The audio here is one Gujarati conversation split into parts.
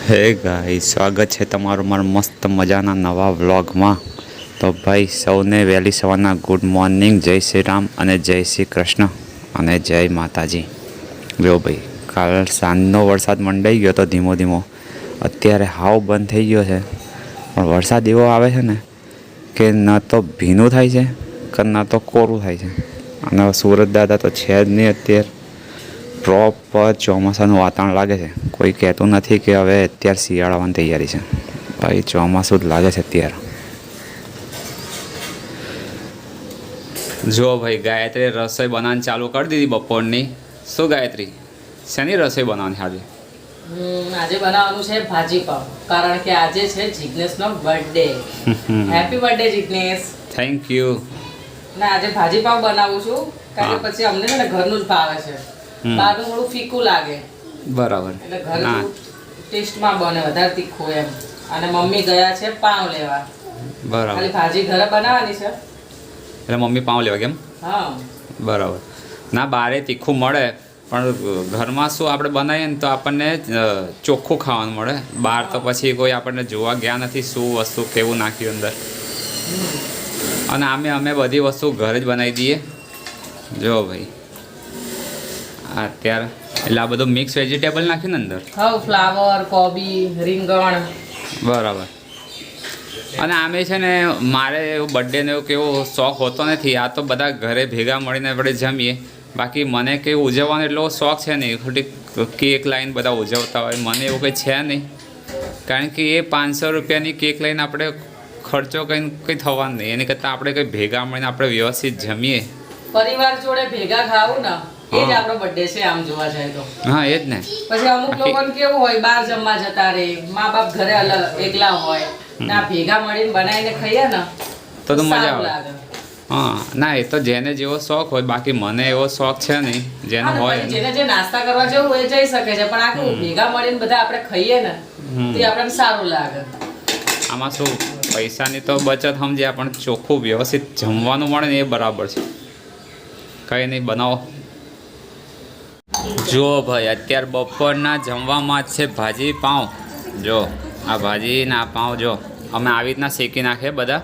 હે ગાઈ, સ્વાગત છે તમારું મારા મસ્ત મજાના નવા વ્લોગમાં. તો ભાઈ સૌને વહેલી સવારના ગુડ મોર્નિંગ, જય શ્રી રામ અને જય શ્રી કૃષ્ણ અને જય માતાજી. જો ભાઈ, કાલ સાંજનો વરસાદ મંડાઈ ગયો તો ધીમો ધીમો, અત્યારે હાવ બંધ થઈ ગયો છે. પણ વરસાદ એવો આવે છે ને કે ન તો ભીનું થાય છે કે ન તો કોરું થાય છે. અને સુરત દાદા તો છે જ નહીં અત્યારે. પ્રોપર ચોમાસાનું વાતાવરણ લાગે છે. કોઈ કહેતું નથી કે હવે અત્યારે શિયાળાની તૈયારી છે. ભાઈ ચોમાસું જ લાગે છે અત્યારે. જો ભાઈ, ગાયત્રી રસોઈ બનાવવાની ચાલુ કરી દીધી બપોરની. શું ગાયત્રી, શેની રસોઈ બનાવવાની આજે? આજે બનાવવાનું છે ભાજી પાવ, કારણ કે આજે છે જિગ્નેશનો birthday. Happy birthday Jignesh. Thank you. ના, આજે ભાજી પાવ બનાવું છું કારણ કે પછી અમને છે ને ઘરનું જ ભાવે છે. બહારનું થોડું ફીકું લાગે. બરાબર. એટલે ઘરનું ટેસ્ટમાં બને, વધારે તીખું એમ. અને મમ્મી ગયા છે પાવ લેવા. બરાબર. ખાલી ભાજી ઘરે બનાવવાની છે. એટલે મમ્મી પાવ લેવા કેમ? હા, બરાબર. ના, બહારે તીખું મળે પણ ઘરમાં શું આપણે બનાવીએ ને તો આપણને ચોખ્ખું ખાવાનું મળે. બહાર તો પછી કોઈ આપણને જોવા ગયા નથી શું વસ્તુ કેવું નાખ્યું અંદર. અને અમે બધી વસ્તુ ઘરે જ બનાવી દઈએ. જો ભાઈ, અત્યારે એટલે આ બધું મિક્સ વેજીટેબલ નાખ્યું ને અંદર. હા, ફ્લાવર, કોબી, રીંગણ. બરાબર. અને આમે છે ને, મારે એવું બર્થડેનો એવું કેવો શોખ હોતો નથી. આ તો બધા ઘરે ભેગા મળીને આપણે જમીએ. બાકી મને કંઈ ઉજવવાનો એટલો શોખ છે નહીં. ખોટી કેક લાઈને બધા ઉજવતા હોય, મને એવું કંઈ છે નહીં. કારણ કે એ 500 રૂપિયાની કેક લઈને આપણે ખર્ચો કંઈ થવાનો નહીં. એની કરતાં આપણે કંઈ ભેગા મળીને આપણે વ્યવસ્થિત જમીએ, પરિવાર જોડે ભેગા ખાવું ને, એ જ આપણો બર્થડે છે આમ જોવા જાય તો. હા, એ જ ને. પછી અમુક લોકોને કેવું હોય, બહાર જમવા જતા રહે, મા બાપ ઘરે અલગ એકલા હોય, ના ભેગા મળીને બનાવીને ખાઈએ ને તો મજા સારું આવે. લાગે. હા, ના, એ તો જેને જેવો શોખ હોય. બાકી મને એવો શોખ છે નહીં. જેનો અને હોય પછી જેને જે નાસ્તા કરવા જવું હોય એ જઈ શકે છે, પણ આ કેવું ભેગા મળીને બધા આપણે ખાઈએ ને તે આપણને સારું લાગે. આમાં શું પૈસાની તો બચત સમજ્યા, પણ ચોખ્ખું વ્યવસ્થિત જમવાનું મળે ને એ બરાબર છે. કંઈ નહીં, બનાવો. જો ભાઈ, અત્યારે બપોરના જમવામાં જ છે ભાજી પાઉં. જો આ ભાજી ને આ પાઉં જો અમે આવી રીતના શેકી નાખીએ બધા.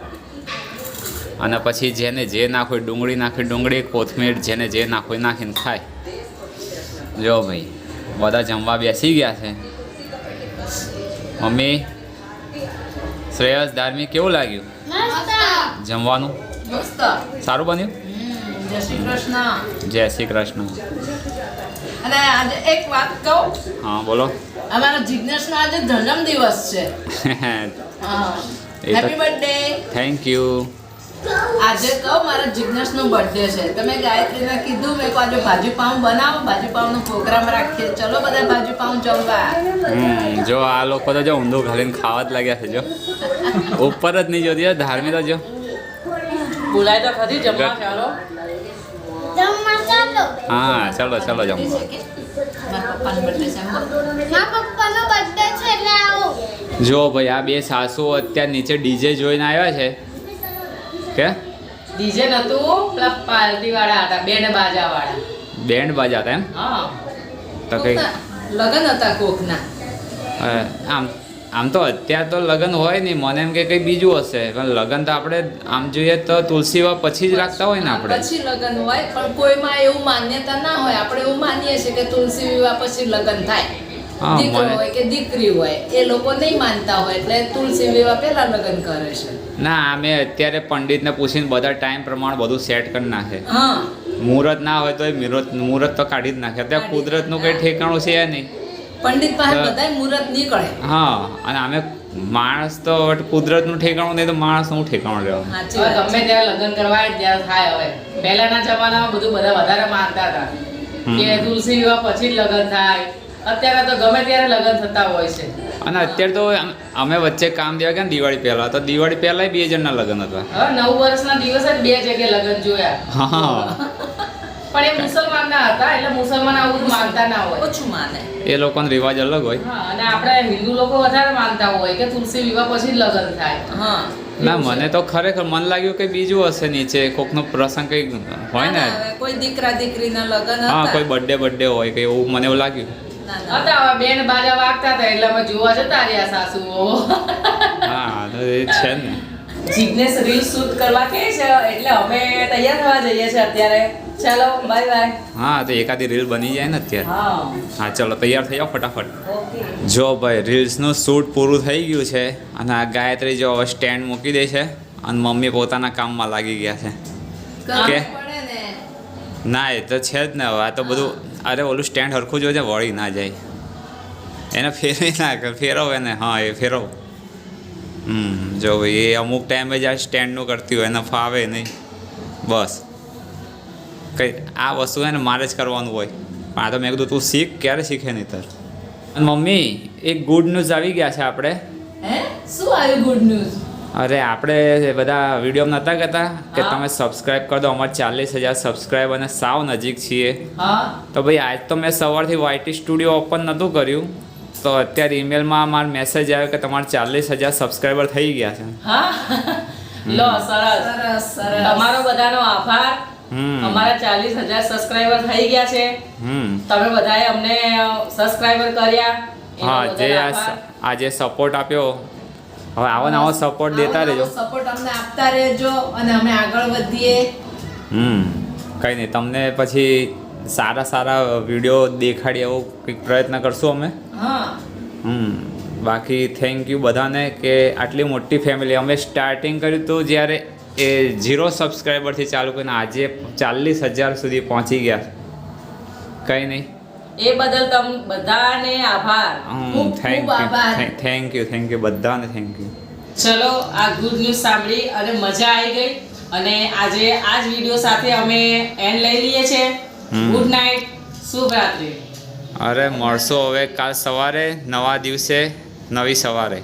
અને પછી જેને જે નાખવું, ડુંગળી નાખી ડુંગળી, કોથમીર, જેને જે નાખવું નાખીને ખાય. જો ભાઈ, બધા જમવા બેસી ગયા છે. મમ્મી, શ્રેયસ, ધાર્મિક, કેવું લાગ્યું જમવાનું? મસ્ત. સારું બન્યું? જય શ્રી કૃષ્ણ. જય શ્રી કૃષ્ણ. અને આજે એક વાત કહું, હા, બોલો. અમારા જિગ્નેશનો આજે જન્મદિવસ છે. Happy birthday. Thank you. આજે કહું, મારા જિગ્નેશનો બર્થડે છે. તમે ગાયત્રીને કીધું મેં કહું આજે ભાજી પાઉં બનાવો, ભાજી પાઉંનો પ્રોગ્રામ રાખીએ, ચલો બધા ભાજી પાઉં જમવા. જો આ લોકો તો જો ઊંધું ઘાલીને ખાવા જ લાગ્યા છે. જો ઉપર જ નહીં જોતી, ધાર્મિક તો જો બોલાય તો ખરી જમવા. ચાલો હા, ચલો ચલો જમવા. મારા પપ્પાનો બર્થડે છે. પપ્પાનો બર્થડે છે એટલે આવો. જો ભાઈ, આ બે સાસુ અત્યારે નીચે ડીજે જોઈને આવ્યા છે. કે ડીજે નતું, પેલા પાર્ટી વાળા હતા, બેન્ડ બાજા વાળા. બેન્ડ બાજા હતા એમ? હા, તો કઈ લગન હતા કોકના. આમ તો અત્યારે તો લગ્ન હોય નહીં, મને એમ કે કંઈ બીજું હશે. પણ લગ્ન તો આપણે આમ જોઈએ તો તુલસી વિવાહ પછી જ રાખતા હોય ને આપણે. પછી લગન હોય, પણ કોઈમાં એવું માન્યતા ના હોય. આપણે એવું માનીએ છીએ કે તુલસી વિવાહ પછી લગન થાય. હા, દીકરો હોય કે દીકરી હોય, એ લોકો નહીં માનતા હોય એટલે તુલસી વિવાહ પહેલા લગન કરે છે. ના, અમે અત્યારે પંડિતને પૂછીને બધા ટાઈમ પ્રમાણે બધું સેટ કરી નાખે. હા, મુહૂર્ત ના હોય તો મુહૂર્ત તો કાઢી જ નાખે. ત્યાં કુદરતનું કંઈ ઠેકાણું છે નહીં. પંડિત પાસે બધાય મુહૂર્ત નીકળે. હા, અને અમે માણસ તો કુદરતનું ઠેકાણું નહીં તો માણસનું ઠેકાણું લેવાનું. ગમે ત્યારે લગ્ન કરવા ત્યારે થાય. હવે પહેલાના જમાનામાં બધું બધા વધારે માનતા હતા કે તુલસી વિવાહ પછી જ લગ્ન થાય. અત્યારે તો ગમે ત્યારે લગ્ન થતા હોય છે. અને અત્યારે તો અમે વચ્ચે કામ દેવા ગયા ને દિવાળી પહેલાં, તો દિવાળી પહેલાં 2 જણના લગ્ન હતા. હવે 9 વર્ષના દિવસે જ 2 જગ્યાએ લગ્ન જોયા. હા, પણ એ મુસલમાન ના હતા, એટલે મુસલમાન આવું માનતા ના હોય, ઓછું માને. એ લોકોનો રિવાજ અલગ હોય. હા, અને આપણે હિન્દુ લોકો વધારે માનતા હોય કે તુલસી વિવાહ પછી જ લગ્ન થાય. હા, ના, મને તો ખરેખર મન લાગ્યું કે બીજું હશે નીચે કોકનો પ્રસંગ કંઈ હોય ને. કોઈ દીકરા દીકરીના લગ્ન હા, હતા. કોઈ બર્થડે હોય કે એવું મને એવું લાગ્યું. હતા હવે બેન બાજા વાગતા હતા એટલે અમે જોવા જતા રહ્યા સાસુઓ. હા તો એ છે ને. જિગ્નેશ રીલ શૂટ કરવા કહે છે એટલે અમે તૈયાર થવા જઈએ છીએ અત્યારે. ચાલો બાય બાય. હા તો એકાદી રીલ બની જાય ને અત્યારે. હા હા ચલો તૈયાર થઈ જાઓ ફટાફટ. ઓકે. જો ભાઈ રીલ્સનું શૂટ પૂરું થઈ ગયું છે અને આ ગાયત્રી જો હવે સ્ટેન્ડ મૂકી દે છે અને મમ્મી પોતાના કામમાં લાગી ગયા છે. કે ના એ તો છે જ ને હવે આ તો બધું અરે ઓલું સ્ટેન્ડ હરખું જોજે વળી ના જાય એને ફેરવી ના કર ફેરવ એને હા એ ફેરવ. જો ભાઈ એ અમુક ટાઈમે જ આ સ્ટેન્ડનું કરતી હોય એને ફાવે નહીં બસ કંઈ આ વસ્તુ છે ને મારે જ કરવાનું હોય પણ આ તો મેં કીધું તું શીખ ક્યારે શીખે નહીં તાર. અને મમ્મી એક ગુડ ન્યૂઝ આવી ગયા છે આપણે. હે શું આવ્યું ગુડ ન્યૂઝ? અરે આપણે બધા વિડીયો નહોતા કહેતા કે હા. તમે સબસ્ક્રાઈબ કરી દો અમારે 40,000 સબસ્ક્રાઈબ અને સાવ નજીક છીએ. હા તો ભાઈ આજ તો મેં સવારથી વાયટી સ્ટુડિયો ઓપન નહોતું કર્યું તો અત્યારે ઈમેલમાં મારો મેસેજ આવ્યો કે તમારે 40,000 સબસ્ક્રાઈબર થઈ ગયા છે. હા લો સરસ તમારો બધાનો આભાર. અમારા 40,000 સબસ્ક્રાઇબર થઈ ગયા છે. તમે બધાએ અમને સબસ્ક્રાઇબર કર્યા એનો હા જે બધાનો આભાર. આજે સપોર્ટ આપ્યો હવે આવો ને આવો સપોર્ટ દેતા રહેજો. સપોર્ટ અમને આપતા રહેજો અને અમે આગળ વધીએ. કંઈ નહીં તમને પછી સારા સારા વિડીયો દેખાડીએ એવો કંઈક પ્રયત્ન કરશું અમે. હા બાકી થેન્ક યુ બધાને કે આટલી મોટી ફેમિલી અમે સ્ટાર્ટિંગ કર્યું હતું જ્યારે એ 0 સબસ્ક્રાઈબરથી ચાલુ કરીને આજે 40,000 સુધી પહોંચી ગયા. કંઈ નહીં એ બદલ તમ બધાને આભાર. ખૂબ થેન્ક ખૂબ આભાર. યુ થેન્ક યુ બધાને થેન્ક યુ. ચલો આ ગુડ ન્યૂઝ સાંભળી અને મજા આવી ગઈ અને આજે આ જ વિડીયો સાથે અમે એન્ડ લઈ લઈએ છીએ. ગુડ નાઇટ, શુભ રાત્રિ. અરે મળશો હવે કાલ સવારે નવા દિવસે નવી સવારે.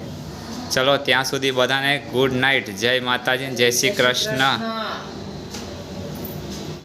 ચલો ત્યાં સુધી બધાને ગુડ નાઇટ. જય માતાજી, જય શ્રી કૃષ્ણ. હા.